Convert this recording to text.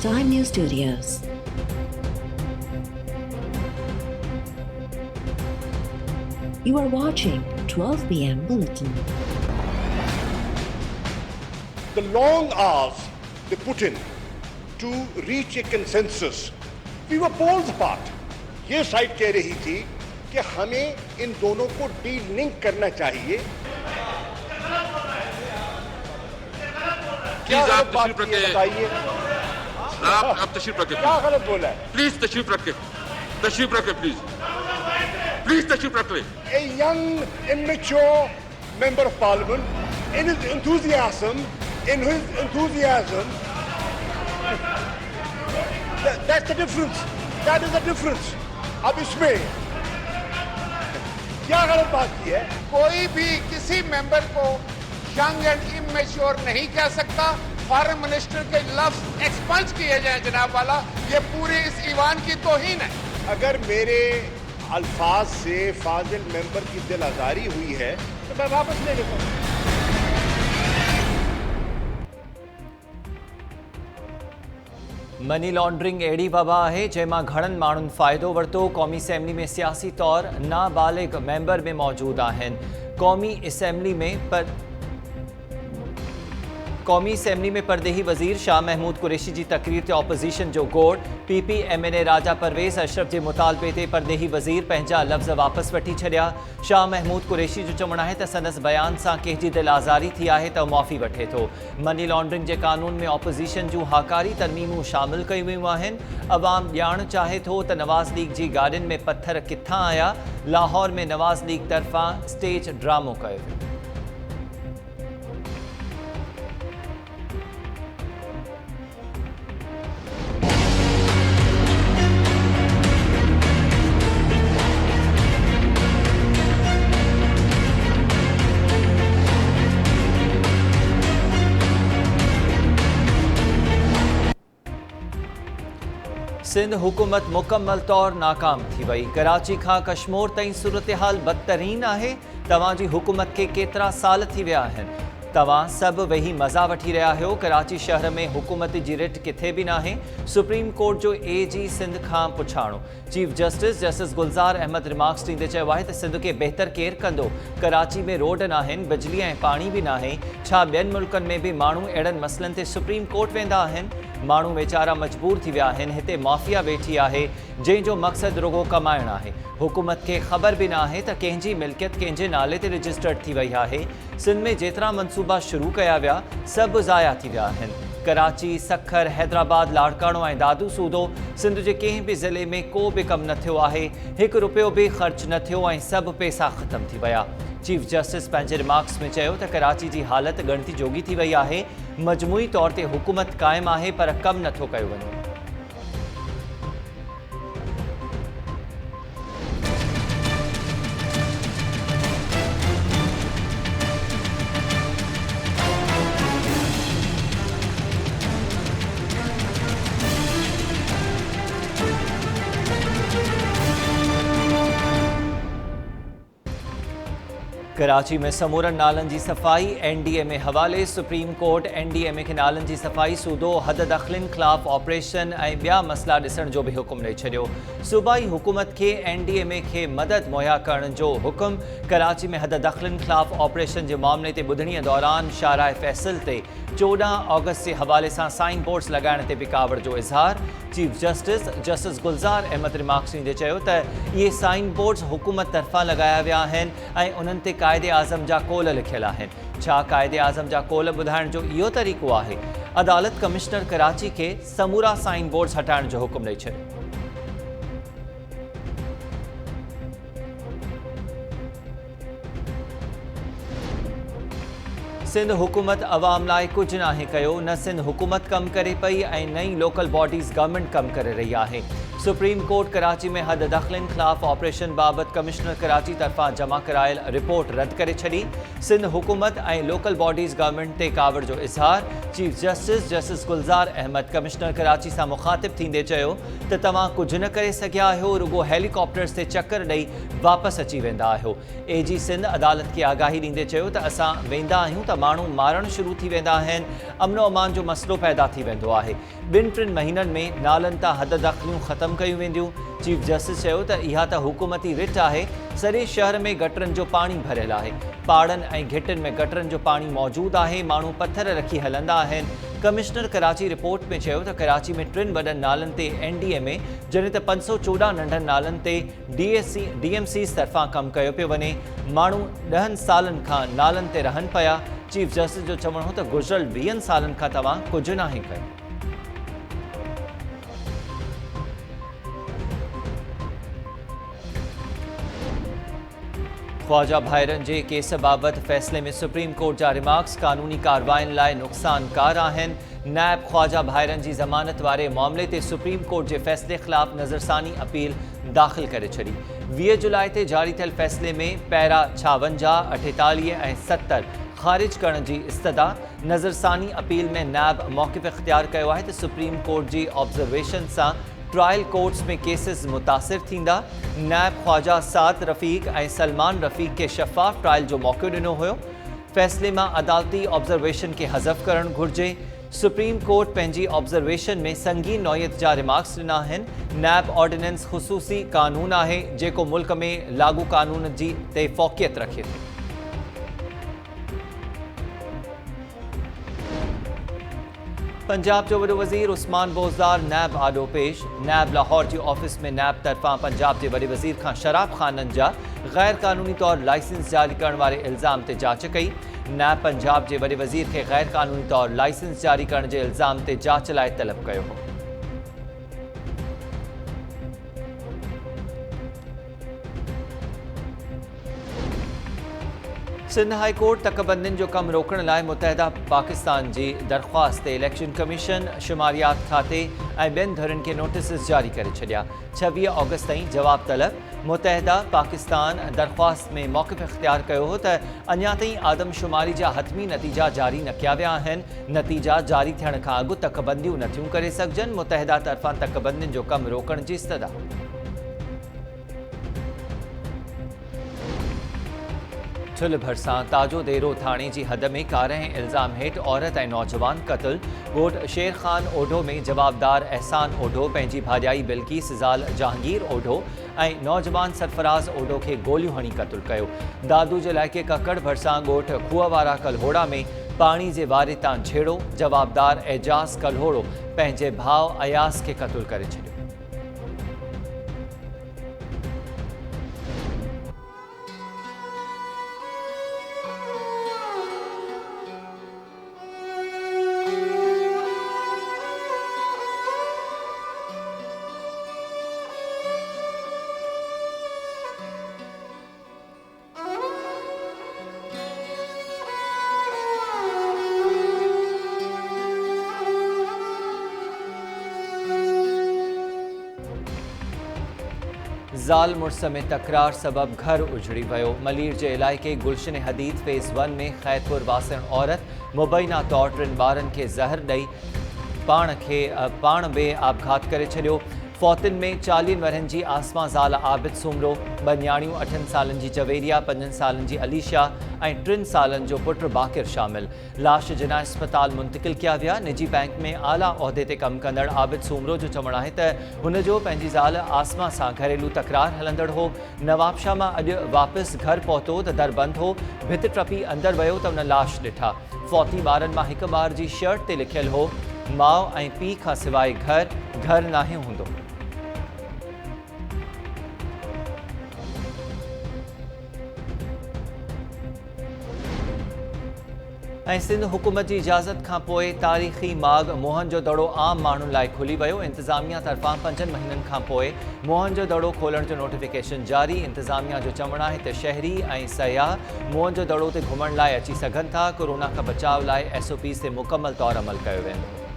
Time News Studios. You are watching 12 p.m. Bulletin. The long hours they put in to reach a consensus, we were poles apart. ये side कह रही थी कि हमें इन दोनों को डील नहीं करना चाहिए। क्या गलत बात की है बताइए? आप तशरीफ रखें। क्या गलत बोला है? प्लीज तशरीफ रखें, प्लीज तशरीफ रखें। A young, immature member of parliament, in his enthusiasm, that's the difference. That is the difference. अब इसमें क्या गलत बात की है? कोई भी किसी मेंबर को यंग एंड इमेच्योर नहीं कह सकता। फॉरेन मिनिस्टर के लफ्ज एक्सपंज किए जाए जनाब वाला, ये पूरी इस ईवान की तौहीन है। अगर मेरे अल्फाज से फाजिल मेंबर की दिल आजारी हुई है तो मैं वापस ले लेता हूँ। मनी लॉन्ड्रिंग अहिड़ी वबा आहे जंहिंमां घणनि माण्हुनि फ़ाइदो वरितो। क़ौमी असेंबली में सियासी तौर नाबालिग मेंबर में मौजूद आहिनि। क़ौमी असेंबली में परदेही वज़ीर शाह महमूद कुरैशी जी तक़रीर ते ऑपोज़िशन जो गोड़। PPMN राजा परवेज़ अशरफ जे मुतालबे ते परदेही वज़ीर पंहिंजा लफ़्ज़ वापसि वठी छॾिया। शाह महमूद कुरैशी जो चवणु आहे त संदसि बयान सां कंहिंजी दिल आज़ारी थी आहे त मुआफ़ी वठे थो। मनी लॉन्ड्रिंग जे क़ानून में ऑपोज़िशन जूं हाकारी तरमीमूं शामिल कयूं वियूं आहिनि। अवाम ॼाण चाहे थो त नवाज़ लीग जी गाॾियुनि में पत्थर किथां आया। लाहौर में नवाज़ लीग तरफ़ां स्टेज ड्रामो कयो वियो। सिंध हुकूमत मुकम्मल तौर नाकाम थी वई। कराची खां कश्मीर ताईं सूरत हाल बदतरीन आहे। तव्हांजी हुकूमत खे केतिरा साल थी विया आहिनि? तव्हां सभु वेही मज़ा वठी रहिया आहियो। कराची शहर में हुकूमत जी रिट किथे बि नाहे। सुप्रीम कोर्ट जो AG सिंध खां पुछाणो। Chief justice Gulzar Ahmed remarks ॾींदे चयो आहे त सिंध खे बहितर केरु कंदो। कराची में रोड नाहिनि, बिजली ऐं पाणी बि नाहे। छा ॿियनि मुल्कनि में बि माण्हू अहिड़नि मसइलनि ते सुप्रीम कोर्ट वेंदा आहिनि? माण्हू वीचारा मजबूर थी विया आहिनि। हिते माफ़िया वेठी आहे जंहिंजो मक़सदु रुगो कमाइणु आहे। हुकूमत खे ख़बर बि न आहे त कंहिंजी मिल्कियत कंहिंजे नाले ते रजिस्टर्ड थी वई आहे। सिंध में जेतिरा मनसूबा शुरू कया विया सभु ज़ाया थी विया आहिनि। कराची, सखर, हैदराबाद, लाड़काणो ऐं दादू सूदो सिंध जे कंहिं बि ज़िले में को बि कमु न थियो आहे। हिकु रुपयो बि ख़र्च न थियो ऐं सभु पैसा ख़तमु थी विया। चीफ जस्टिस पंहिंजे रिमार्क्स में चयो त कराची जी हालत ॻणती जोगी थी वई आहे। मजमूई तौर ते हुकूमत क़ाइमु आहे पर कमु नथो कयो वञे। कराची में समूरनि नालनि जी सफ़ाई NDA में हवाले। सुप्रीम कोर्ट NDA खे नालनि जी सफ़ाई सूदो हद दख़लनि ख़िलाफ़ ऑपरेशन ऐं ॿिया मसइला ॾिसण जो बि हुकुम ॾेई छॾियो। सूबाई हुकूमत खे NDA खे मदद मुहैया करण जो हुकुम। कराची में हद दख़लनि ख़िलाफ़ ऑपरेशन जे मामले ते ॿुधणीअ दौरान शाहराह फ़ैसल ते 14 ऑगस्ट जे हवाले सां साइन बोर्ड्स लॻाइण ते बि कावड़ जो इज़हार। Chief justice Gulzar Ahmed remarks ॾींदे चयो त इहे साइन बोर्ड्स हुकूमत तरफ़ां लॻाया विया आहिनि ऐं उन्हनि ते क़ाइदे आज़म जा कोल लिखियल आहिनि। छा क़ाइदे आज़म जा कोल ॿुधाइण जो इहो तरीक़ो आहे? अदालत कमिश्नर कराची खे समूरा साइन बोर्ड्स हटाइण जो हुकुम ॾेई छॾियो। सिंध हुकूमत अवाम लाइ कुझु नाहे कयो। न सिंध हुकूमत कमु करे पई ऐं न ई लोकल बॉडीज़ गवर्नमेंट कमु करे रही आहे। सुप्रीम कोर्ट कराची में हद दख़लनि ख़िलाफ़ ऑपरेशन बाबति कमिश्नर कराची तरफ़ां जमा करायल रिपोर्ट रद्द करे छॾी। सिंध हुकूमत ऐं लोकल बॉडीज़ गवर्नमेंट ते कावड़ जो इज़हार। Chief justice Gulzar Ahmed commissioner Karachi सां मुखातिब थींदे चयो त तव्हां कुझु न करे सघिया आहियो, रुगो हेलीकॉप्टर्स ते चकर ॾेई वापसि अची वेंदा आहियो। AG सिंध अदालत खे आगाही ॾींदे चयो त असां वेंदा आहियूं त माण्हू मारणु शुरू थी वेंदा आहिनि, अमनो अमान जो मसइलो पैदा थी वेंदो आहे। ॿिनि टिनि महीननि में नालनि तां हद दाख़िलियूं ख़तमु कयूं वेंदियूं। चीफ जस्टिस चयो त इहा त हुकूमती रिट आहे। सॼे शहर में गटरनि जो पाणी भरियल आहे। पहाड़नि ऐं घिटियुनि में गटरनि जो पाणी मौजूदु आहे। माण्हू पथर रखी हलंदा आहिनि। कमिश्नर कराची रिपोर्ट में चयो त कराची में 3 वॾनि नालनि ते NDA में जॾहिं त 514 नंढनि नालनि ते DMC तरफ़ां कमु कयो पियो वञे। माण्हू 10 सालनि खां नालनि ते रहनि पिया। चीफ जस्टिस जो चवणु हो त गुज़िरियल 20 सालनि खां तव्हां कुझु नाहे कयो। ख्वाजा भाइरनि जे केस बाबति फ़ैसिले में सुप्रीम कोर्ट जा रिमार्क्स कानूनी कार्रवाइनि लाइ नुक़सानकार आहिनि। नैब ख्वाजा भाइरनि जी ज़मानत वारे मामले ते सुप्रीम कोर्ट जे फ़ैसिले ख़िलाफ़ नज़रसानी अपील दाख़िल करे छॾी। 20 जुलाई ते जारी थियल फ़ैसिले में पैरा 56, 48 ऐं 70 ख़ारिज करण जी इस्तदा। नज़रसानी अपील में नैब मौक़िफ़ इख़्तियार कयो आहे त सुप्रीम कोर्ट जी ऑब्ज़र्वेशन सां ट्रायल कोर्ट्स में केसिस मुतासिर थींदा। नैब ख्वाजा साद रफ़ीक ऐं सलमान रफ़ीक खे शफ़ाफ़ ट्रायल जो मौक़ो ॾिनो हुयो। फ़ैसिले मां अदालती ऑब्ज़र्वेशन खे हज़फ़ करणु घुरिजे। सुप्रीम कोर्ट पंहिंजी ऑब्ज़र्वेशन में संगीन नौयत जा रिमार्क्स ॾिना आहिनि। नैब ऑर्डिनेंस ख़ुसूसी कानून आहे जेको मुल्क में लागू कानून जी ते फ़ौक़ियत रखे थो। पंजाब जो वॾो वज़ीर उस्मान बोज़दार नैब आॾो पेश। नैब लाहौर जी ऑफिस में नैब तरफ़ां पंजाब जे वॾे वज़ीर खां शराब खाननि जा गैर कानूनी तौर लाइसेंस जारी करण वारे इल्ज़ाम ते जांच कई। नैब पंजाब जे वॾे वज़ीर खे गैर कानूनी तौर लाइसेंस जारी करण जे इल्ज़ाम ते जांच लाइ तलब कयो हो। सिंध हाई कोर्ट तकबंदियुनि जो कमु रोकण लाइ मुतहदा पाकिस्तान जी दरख़्वास्त ते इलेक्शन कमीशन, शुमारियात खाते ऐं ॿियनि धुरियुनि खे नोटिस जारी करे छॾिया। 26 ऑगस्ट ताईं जवाब तलब। मुतहदा पाकिस्तान दरख़्वास्त में मौक़िफ़ इख़्तियार कयो हो त अञा ताईं आदमशुमारी जा हतमी नतीजा जारी न कया विया आहिनि। नतीजा जारी थियण खां अॻु तकबंदियूं नथियूं करे सघजनि। मुतहदा तरफ़ां तकबंदियुनि जो कमु रोकण जी इस्तदा। छुल भरिसां ताजो देरो थाणे जी हद में कार ऐं इल्ज़ाम हेठि औरत ऐं नौजवान क़त्ल। ॻोठ शेर ख़ान ओढो में जवाबदार एहसान ओढो पंहिंजी भाॼाई बिल्किस ज़ाल जहांगीर ओढो ऐं नौजवान सरफराज़ ओढो खे गोलियूं हणी क़त्ल कयो। दादू जे इलाइक़े ककड़ भरिसां ॻोठ खूह वारा कल्होड़ा में पाणी जे वारे तां झेड़ो। जवाबदार एजाज़ कल्होड़ो पंहिंजे भाउ अयास खे क़त्ल करे छॾियो। ज़ाल मुड़स में तकरार सबब घर उजड़ी वियो। मलीर जे इलाइक़े गुलशन हदीद फेज़ 1 में खैरपुर वासण औरत मुबैना तौर 3 ॿारनि खे ज़हर ॾेई पाण बे आपघात करे छॾियो। फौतिन में 40 वरहनि जी आसमा ज़ाल आबिद सुमरो, 2 न्याणियूं 8 सालनि जी जवेरिया, 5 सालनि जी अलीशा ऐं 3 सालनि जो पुट बाकिर शामिल। लाश जिना अस्पताल मुंतकिल किया विया। निजी बैंक में आला उहिदे ते कमु कंदड़ आबिद सुमरो जो चवणु आहे त हुन जो पंहिंजी ज़ाल आसमा सां घरेलू तकरार हलंदड़ हो। नवाबशाह मां अॼु वापसि घर पहुतो त दर बंदि हो। भित टपी अंदरि वियो त हुन लाश ॾिठा। फौती ॿारनि मां हिकु ॿार जी शर्ट ते लिखियलु हो, माउ ऐं पीउ खां सवाइ घर नाहे हूंदो। ऐं सिंध हुकूमत जी इजाज़त खां पोइ तारीख़ी माॻ मोहनजोदड़ो आम माण्हुनि लाइ खुली वियो। इंतिज़ामिया तरफ़ां 5 महीननि खां पोइ मोहनजोदड़ो खोलण जो नोटिफिकेशन जारी। इंतिज़ामिया जो चवणु आहे त शहरी ऐं सयाह मोहनजोदड़ो ते घुमण लाइ अची सघनि था। कोरोना खां बचाव लाइ SOPs ते मुकमल तौर अमल कयो वेंदो।